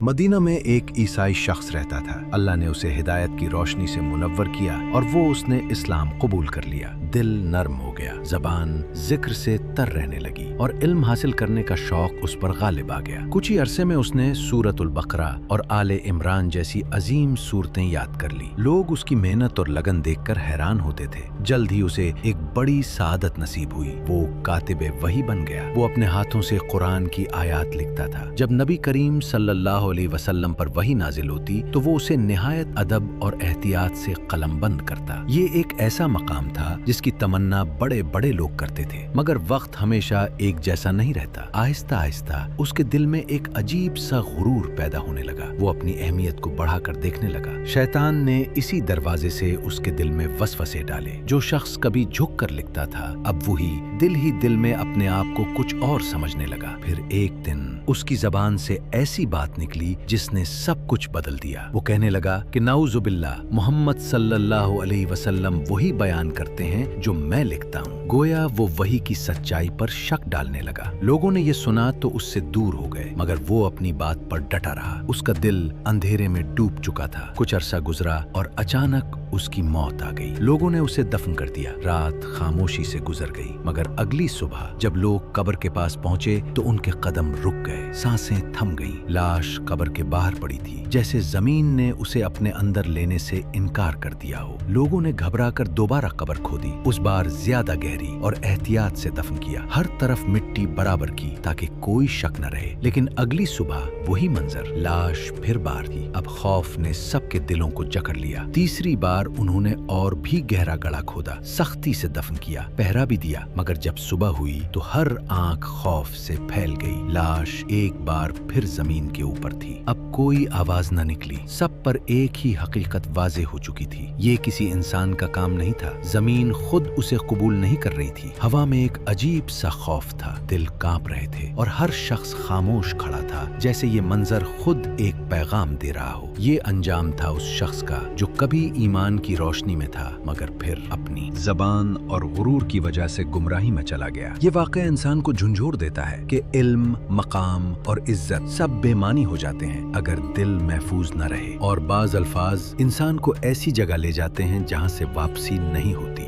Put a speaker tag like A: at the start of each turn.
A: Medina में एक ईसाई शख्स रहता था। अल्लाह ने उसे हिदायत की रोशनी से मुनव्वर किया और वो उसने इस्लाम कबूल कर लिया। दिल नर्म हो गया, जबान जिक्र से तर रहने लगी और इल्म हासिल करने का शौक उस पर गालिब आ गया। कुछ ही अरसे में उसने सूरतुल बकरा और आले इमरान जैसी अजीम सूरतें याद कर ली। लोग उसकी मेहनत और लगन देखकर हैरान होते थे। जल्द ही उसे एक बड़ी सादत नसीब हुई। वो कातिबे वही बन गया। वो अपने हाथों से कुरान की आयात लिखता था। जब नबी करीम सल्लल्लाहु अलैहि वसल्लम पर वही नाजिल होती तो वो उसे निहायत अदब और एहतियात से कलमबंद करता। ये एक ऐसा मकाम था जिसकी तमन्ना बड़े बड़े लोग करते थे, मगर वक्त हमेशा एक जैसा नहीं रहता। आहिस्ता आहिस्ता उसके दिल में एक अजीब सा गुरूर पैदा होने लगा। वो अपनी अहमियत को बढ़ाकर देखने लगा। शैतान ने इसी दरवाजे से उसके दिल में वसवसे डाले। जो शख्स कभी झुक कर लिखता था, अब वही दिल में अपने आप को कुछ और समझने लगा। फिर एक दिन उसकी जबान से ऐसी बात निकली जिसने सब कुछ बदल दिया। वो कहने लगा कि नाउजुबिल्लाह, मोहम्मद सल्लल्लाहु अलैहि वसल्लम वही बयान करते हैं जो मैं लिखता हूँ। गोया वो वही की सच्चाई पर शक डालने लगा। लोगों ने ये सुना तो उससे दूर हो गए, मगर वो अपनी बात पर डटा रहा। उसका दिल अंधेरे में डूब चुका था। कुछ अरसा गुजरा और अचानक उसकी मौत आ गई। लोगों ने उसे दफन कर दिया। रात खामोशी से गुजर गई, मगर अगली सुबह जब लोग कब्र के पास पहुंचे तो उनके कदम रुक गए, सांसें थम गईं। लाश कब्र के बाहर पड़ी थी, जैसे जमीन ने उसे अपने अंदर लेने से इनकार कर दिया हो। लोगों ने घबराकर दोबारा कब्र खोदी, उस बार ज्यादा गहरी और एहतियात से दफन किया। हर तरफ मिट्टी बराबर की ताकि कोई शक न रहे। लेकिन अगली सुबह वही मंजर, लाश फिर बाहर थी। अब खौफ ने सबके दिलों को जकड़ लिया। तीसरी बार उन्होंने और भी गहरा गड़ा खोदा, सख्ती से दफन किया, पहरा भी दिया, मगर जब सुबह हुई तो हर आंख खौफ से फैल गई। लाश एक बार फिर जमीन के ऊपर थी। अब कोई आवाज न निकली। सब पर एक ही हकीकत वाज़ेह हो चुकी थी। ये किसी इंसान का काम नहीं था। जमीन खुद उसे कबूल नहीं कर रही थी। हवा में एक अजीब सा खौफ था। दिल कांप रहे थे और हर शख्स खामोश खड़ा था, जैसे ये मंजर खुद एक पैगाम दे रहा हो। ये अंजाम था उस शख्स का जो कभी ईमान की रोशनी में था, मगर फिर अपनी जबान और गुरूर की वजह से गुमराही में चला गया। ये वाक़या इंसान को झंझोर देता है कि इल्म, मकाम और इज्जत सब बेमानी हो जाते हैं अगर दिल महफूज न रहे, और बाज अल्फाज इंसान को ऐसी जगह ले जाते हैं जहां से वापसी नहीं होती।